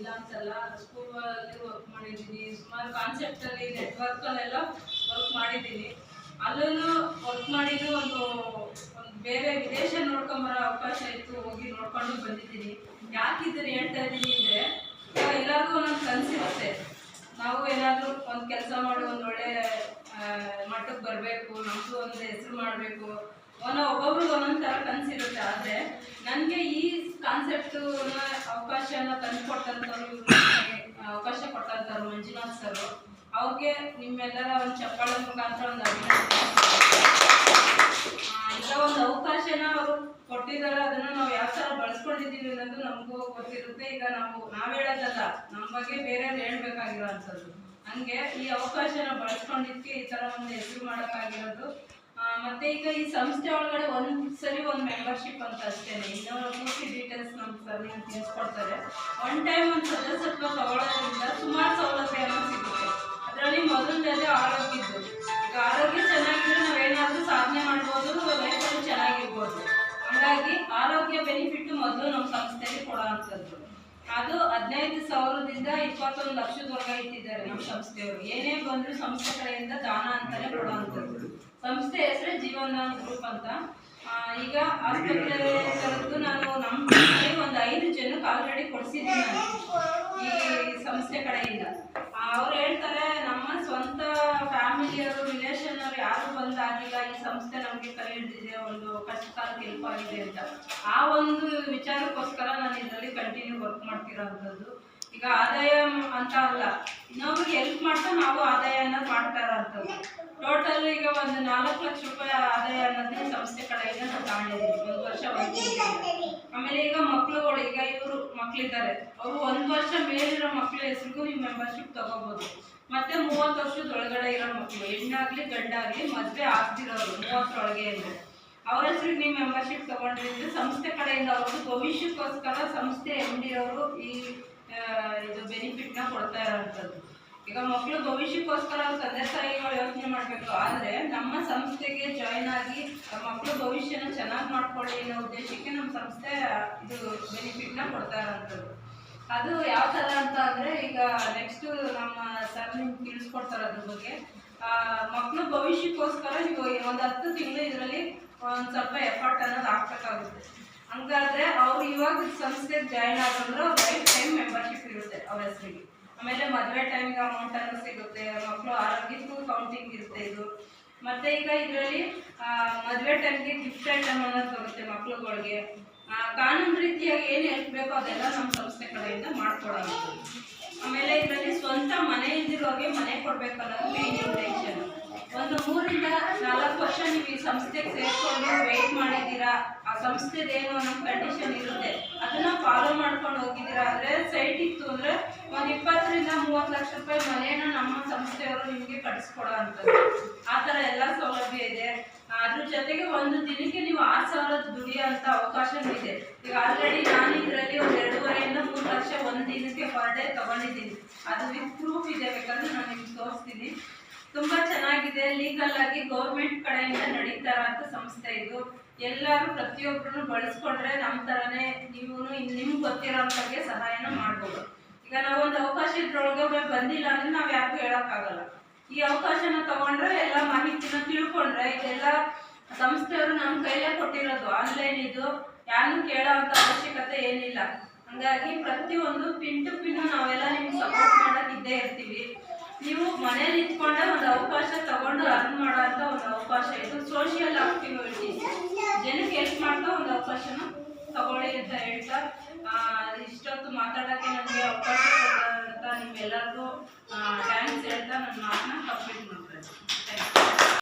ಇಲ್ಲ ಅಂತಲ್ಲ. ಸ್ಕೂಲಲ್ಲಿ ವರ್ಕ್ ಮಾಡಿದ್ದೀನಿ, ಸುಮಾರು ಕಾನ್ಸೆಪ್ಟಲ್ಲಿ ನೆಟ್ವರ್ಕಲ್ಲೆಲ್ಲ ವರ್ಕ್ ಮಾಡಿದ್ದೀನಿ. ಅಲ್ಲೂ ವರ್ಕ್ ಮಾಡಿದ್ದು ಒಂದು ಬೇರೆ ವಿದೇಶ ನೋಡ್ಕೊಂಬರೋ ಅವಕಾಶ ಇತ್ತು, ಹೋಗಿ ನೋಡ್ಕೊಂಡು ಬಂದಿದ್ದೀನಿ. ಯಾಕಿದ್ದೀನಿ ಹೇಳ್ತಾ ಇದ್ದೀನಿ ಅಂದರೆ, ಎಲ್ಲರಿಗೂ ಒಂದೊಂದು ಕನಸಿರುತ್ತೆ. ನಾವು ಏನಾದರೂ ಒಂದು ಕೆಲಸ ಮಾಡಿ ಒಂದು ಒಳ್ಳೆ ಮಟ್ಟಕ್ಕೆ ಬರಬೇಕು, ನಮಗೂ ಒಂದು ಹೆಸರು ಮಾಡಬೇಕು, ಒಬ್ಬೊಬ್ರಿಗೆ ಒಂದೊಂದು ಥರ ಕನಸಿರುತ್ತೆ. ಆದರೆ ನನಗೆ ಈ ಕಾನ್ಸೆಪ್ಟು ಅವಕಾಶನ ತಂದುಕೊಟ್ಟಂಥವ್ರು, ಅವಕಾಶ ಕೊಟ್ಟಂಥವ್ರು ಮಂಜುನಾಥ್ ಸರ್, ಅವ್ರಿಗೆ ನಿಮ್ಮೆಲ್ಲರ ಒಂದು ಚಪ್ಪಾಳೆ ಮುಖಾಂತರ ಒಂದು ಅಭಿನಂದನೆ. ಈಗ ಒಂದು ಅವಕಾಶನ ಅವರು ಕೊಟ್ಟಿದ್ದಾರೆ, ಅದನ್ನು ನಾವು ಯಾವ ಥರ ಬಳಸ್ಕೊಂಡಿದ್ದೀವಿ ಅನ್ನೋದು ನಮಗೂ ಗೊತ್ತಿರುತ್ತೆ. ಈಗ ನಾವು ಹೇಳೋದಲ್ಲ, ನಮ್ಮ ಬಗ್ಗೆ ಬೇರೆಯವ್ರು ಹೇಳ್ಬೇಕಾಗಿರೋ ಅಂಥದ್ದು. ಹಂಗೆ ಈ ಅವಕಾಶನ ಬಳಸ್ಕೊಂಡಿದ್ದಕ್ಕೆ ಈ ಥರ ಒಂದು ಹೆಸರು ಮಾಡೋಕ್ಕಾಗಿರೋದು. ಮತ್ತು ಈಗ ಈ ಸಂಸ್ಥೆ ಒಳಗಡೆ ಒಂದು ಮೆಂಬರ್ಶಿಪ್ ಅಂತ ಅಷ್ಟೇ, ಇನ್ನೂ ಪೂರ್ತಿ ಡೀಟೇಲ್ಸ್ ನಮ್ಮ ಸರ್ ತಿಳಿಸ್ಕೊಡ್ತಾರೆ. ಒನ್ ಟೈಮ್ ಒಂದು ಸದಸ್ಯತ್ವ ತಗೊಳ್ಳೋದ್ರಿಂದ ಸುಮಾರು ಸೌಲಭ್ಯ ಸಿಗುತ್ತೆ. ಅದರಲ್ಲಿ ಮೊದಲನೇದೇ ಆರೋಗ್ಯದ್ದು. ಈಗ ಆರೋಗ್ಯ ಚೆನ್ನಾಗಿದ್ರೆ ನಾವೇನಾದರೂ ಸಾಧನೆ ಮಾಡ್ಬೋದು, ಲೈಫಲ್ಲಿ ಚೆನ್ನಾಗಿರ್ಬೋದು. ಹಾಗಾಗಿ ಆರೋಗ್ಯ ಬೆನಿಫಿಟ್ ಮೊದಲು ನಮ್ಮ ಸಂಸ್ಥೆಯಲ್ಲಿ ಕೊಡೋ ಅಂಥದ್ದು. ಅದು 15,000ದಿಂದ 21 ಲಕ್ಷದವರೆಗೆ ಇಟ್ಟಿದ್ದಾರೆ ನಮ್ಮ ಸಂಸ್ಥೆಯವರು. ಏನೇ ಬಂದರೂ ಸಂಸ್ಥೆ ಕಡೆಯಿಂದ ದಾನ ಅಂತಾನೆ ಕೊಡೋ ಅಂಥದ್ದು. ಸಂಸ್ಥೆ ಹೆಸರೇ ಜೀವನ್ದಾನ್ ಗ್ರೂಪ್ ಅಂತ. ಈಗ ಆಸ್ಪತ್ರೆ ತರದ್ದು ನಾನು ನಮ್ಮ ಒಂದು 5 ಜನಕ್ಕೆ ಆಲ್ರೆಡಿ ಕೊಡಿಸಿದ್ದೀನಿ ಈ ಸಂಸ್ಥೆ ಕಡೆಯಿಂದ. ಅವ್ರು ಹೇಳ್ತಾರೆ, ನಮ್ಮ ಸ್ವಂತ ಫ್ಯಾಮಿಲಿಯವರು, ರಿಲೇಷನ್ ಅವರು ಯಾರು ಬಂದಾಗಿಲ್ಲ, ಈ ಸಂಸ್ಥೆ ನಮಗೆ ಕೈ ಹಿಡಿದಿದೆ, ಒಂದು ಕಷ್ಟ ಕಾಲಕ್ಕೆ ಹೆಲ್ಪ್ ಆಗಿದೆ ಅಂತ. ಆ ಒಂದು ವಿಚಾರಕ್ಕೋಸ್ಕರ ನಾನು ಇದರಲ್ಲಿ ಕಂಟಿನ್ಯೂ ವರ್ಕ್ ಮಾಡ್ತಿರೋಂಥದ್ದು. ಈಗ ಆದಾಯ ಅಂತ ಅಲ್ಲ, ಇನ್ನೊಬ್ರಿಗೆ ಹೆಲ್ಪ್ ಮಾಡ್ತಾ ನಾವು ಆದಾಯ ಅನ್ನೋದು ಮಾಡ್ತಾ ಇರೋಂಥದ್ದು. ಟೋಟಲ್ ಈಗ ಒಂದು 4 ಲಕ್ಷ ರೂಪಾಯಿ ಆದಾಯ ಅನ್ನೋದನ್ನ ಸಂಸ್ಥೆ ಕಡೆಯಿಂದ ನಾವು ತಗೊಂಡಿದ್ದೀವಿ, 1 ವರ್ಷ ಆಮೇಲೆ ಈಗ ಮಕ್ಳುಗಳು, ಈಗ ಇವರು ಮಕ್ಳಿದ್ದಾರೆ, ಅವರು 1 ವರ್ಷ ಮೇಲಿರೋ ಮಕ್ಳ ಹೆಸರಿಗೂ ನೀವು ಮೆಂಬರ್ಶಿಪ್ ತಗೋಬಹುದು. ಮತ್ತೆ 30 ವರ್ಷದೊಳಗಡೆ ಇರೋ ಮಕ್ಕಳು, ಹೆಣ್ಣಾಗ್ಲಿ ಗಂಡಾಗ್ಲಿ, ಮದುವೆ ಆಗ್ತಿರೋರು 30ರೊಳಗೆ ಅಂದರೆ ಅವ್ರ ಹೆಸರಿಗೆ ನೀವು ಮೆಂಬರ್ಶಿಪ್ ತಗೊಂಡಿದ್ರೆ ಸಂಸ್ಥೆ ಕಡೆಯಿಂದ ಅವ್ರದ್ದು ಭವಿಷ್ಯಕ್ಕೋಸ್ಕರ ಸಂಸ್ಥೆ MD ಅವರು ಈ ಇದು ಬೆನಿಫಿಟ್ನ ಕೊಡ್ತಾ ಇರೋವಂಥದ್ದು. ಈಗ ಮಕ್ಕಳು ಭವಿಷ್ಯಕ್ಕೋಸ್ಕರ ಅವ್ರ ತಂದೆ ತಾಯಿಗಳು ಯೋಚನೆ ಮಾಡಬೇಕು. ಆದರೆ ನಮ್ಮ ಸಂಸ್ಥೆಗೆ ಜಾಯ್ನ್ ಆಗಿ ಮಕ್ಕಳು ಭವಿಷ್ಯನ ಚೆನ್ನಾಗಿ ಮಾಡ್ಕೊಳ್ಳಿ ಅನ್ನೋ ಉದ್ದೇಶಕ್ಕೆ ನಮ್ಮ ಸಂಸ್ಥೆ ಇದು ಬೆನಿಫಿಟ್ನ ಕೊಡ್ತಾ ಇರೋವಂಥದ್ದು. ಅದು ಯಾವ ಥರ ಅಂತ ಅಂದರೆ, ಈಗ ನೆಕ್ಸ್ಟು ನಮ್ಮ ಸರ್ ನಿಮ್ಗೆ ತಿಳಿಸ್ಕೊಡ್ತಾರೆ ಅದ್ರ ಬಗ್ಗೆ. ಮಕ್ಕಳು ಭವಿಷ್ಯಕ್ಕೋಸ್ಕರ ನೀವು ಒಂದು 10 ತಿಂಗಳು ಇದರಲ್ಲಿ ಒಂದು ಸ್ವಲ್ಪ ಎಫರ್ಟ್ ಅನ್ನೋದು ಹಾಕ್ಬೇಕಾಗುತ್ತೆ. ಹಂಗಾದ್ರೆ ಅವ್ರು ಇವಾಗ ಸಂಸ್ಥೆಗೆ ಜಾಯ್ನ್ ಆದ್ರೆ ಲೈಫ್ ಟೈಮ್ ಮೆಂಬರ್ಶಿಪ್ ಇರುತ್ತೆ ಅವ್ರ ಹೆಸರಿಗೆ. ಆಮೇಲೆ ಮದುವೆ ಟೈಮಿಗೆ ಅಮೌಂಟ್ ಅನ್ನೋ ಸಿಗುತ್ತೆ, ಮಕ್ಕಳು ಆರೋಗ್ಯಕ್ಕೂ ಕೌಂಟಿಂಗ್ ಇರುತ್ತೆ ಇದು. ಮತ್ತು ಈಗ ಇದರಲ್ಲಿ ಮದುವೆ ಟೈಮ್ಗೆ ಗಿಫ್ಟ್ ಐಟಮ್ ಅನ್ನೋದು ಬರುತ್ತೆ ಮಕ್ಳುಗಳಿಗೆ. ಕಾನೂನು ರೀತಿಯಾಗಿ ಏನು ಹೆಲ್ಪ್ ಬೇಕೋ ಅದೆಲ್ಲ ನಮ್ಮ ಸಂಸ್ಥೆ ಕಡೆಯಿಂದ ಮಾಡ್ಕೊಡೋದು. ಆಮೇಲೆ ಇದರಲ್ಲಿ ಸ್ವಂತ ಮನೆ ಇದ್ದಿರೋರಿಗೆ ಮನೆ ಕೊಡಬೇಕು ಅನ್ನೋದು ಮೇನ್ ಇಂಟೆನ್ಷನ್. ಒಂದು 3 ರಿಂದ 4 ವರ್ಷ ನೀವು ಈ ಸಂಸ್ಥೆಗೆ ಸೇರಿಕೊಂಡು ವೆಯ್ಟ್ ಮಾಡಿದ್ದೀರಾ, ಆ ಸಂಸ್ಥೆದೇನು ಅನ್ನೋ ಕಂಡೀಷನ್ ಇರುತ್ತೆ, ಅದನ್ನು ಫಾಲೋ ಮಾಡ್ಕೊಂಡು ಹೋಗಿದ್ದೀರಾ ಅಂದರೆ, ಸೈಟ್ ಇತ್ತು ಅಂದರೆ ಒಂದು 20 ರಿಂದ 30 ಲಕ್ಷ ರೂಪಾಯಿ ಮನೆಯನ್ನು ನಮ್ಮ ಸಂಸ್ಥೆಯವರು ನಿಮಗೆ ಕಟ್ಟಿಸ್ಕೊಡೋ ಅಂಥದ್ದು. ಆ ಥರ ಎಲ್ಲ ಸೌಲಭ್ಯ ಇದೆ. ಅದ್ರ ಜೊತೆಗೆ ಒಂದು ದಿನಕ್ಕೆ ನೀವು 6,000 ದುಡಿಯೋ ಅಂಥ ಅವಕಾಶನೂ ಇದೆ. ಈಗ ಆಲ್ರೆಡಿ ನಾನು ಇದರಲ್ಲಿ ಒಂದು 2.5 ರಿಂದ 3 ಲಕ್ಷ ಒಂದು ದಿನಕ್ಕೆ ಪರ್ ಡೇ ತೊಗೊಂಡಿದ್ದೀನಿ. ಅದು ವಿತ್ ಪ್ರೂಫ್ ಇದೆ, ಬೇಕಾದ್ರೆ ನಾನು ನಿಮ್ಗೆ ತೋರಿಸ್ತೀನಿ. ತುಂಬ ಚೆನ್ನಾಗಿದೆ, ಲೀಗಲ್ ಆಗಿ ಗೌರ್ಮೆಂಟ್ ಕಡೆಯಿಂದ ನಡೀತಾ ಇರೋಂಥ ಸಂಸ್ಥೆ ಇದು. ಎಲ್ಲರೂ ಪ್ರತಿಯೊಬ್ಬರನ್ನು ಬಳಸ್ಕೊಂಡ್ರೆ ನಮ್ಮ ಥರನೇ ನೀವು ನಿಮ್ಗೆ ಗೊತ್ತಿರೋಂಥವ್ರಿಗೆ ಸಹಾಯನ ಮಾಡ್ಬೋದು. ಈಗ ನಾವೊಂದು ಅವಕಾಶ ಇದ್ರೊಳಗೆ ಬಂದಿಲ್ಲ ಅಂದರೆ ನಾವು ಯಾರಿಗೂ ಹೇಳೋಕ್ಕಾಗಲ್ಲ. ಈ ಅವಕಾಶನ ತಗೊಂಡ್ರೆ ಎಲ್ಲ ಮಾಹಿತಿನ ತಿಳ್ಕೊಂಡ್ರೆ, ಇದೆಲ್ಲ ಸಂಸ್ಥೆಯವರು ನಮ್ಮ ಕೈಲೇ ಕೊಟ್ಟಿರೋದು, ಆನ್ಲೈನ್ ಇದು, ಯಾರನ್ನೂ ಕೇಳೋ ಅಂಥ ಅವಶ್ಯಕತೆ ಏನಿಲ್ಲ. ಹಾಗಾಗಿ ಪ್ರತಿಯೊಂದು ಪಿನ್ ಟು ಪಿನ್ ನಾವೆಲ್ಲ ನಿಮ್ಗೆ ಸಪೋರ್ಟ್ ಮಾಡೋಕೆ ಇದ್ದೇ ಇರ್ತೀವಿ. ನೀವು ಮನೇಲಿ ಇಟ್ಕೊಂಡೆ ಒಂದು ಅವಕಾಶ ತಗೊಂಡು ಅರ್ನ್ ಮಾಡೋ ಅಂತ ಒಂದು ಅವಕಾಶ ಇದು. ಸೋಷಿಯಲ್ ಆಕ್ಟಿವಿಟಿ, ಜನಕ್ಕೆ ಹೆಲ್ಪ್ ಮಾಡ್ತಾ ಒಂದು ಅವಕಾಶನ ತಗೊಳ್ಳಿ ಅಂತ ಹೇಳ್ತಾ, ಇಷ್ಟೊತ್ತು ಮಾತಾಡೋಕ್ಕೆ ನನಗೆ ಅವಕಾಶ ಕೊಟ್ಟಂತ ನಿಮ್ಮೆಲ್ಲರಿಗೂ ಥ್ಯಾಂಕ್ಸ್ ಹೇಳ್ತಾ ನನ್ನ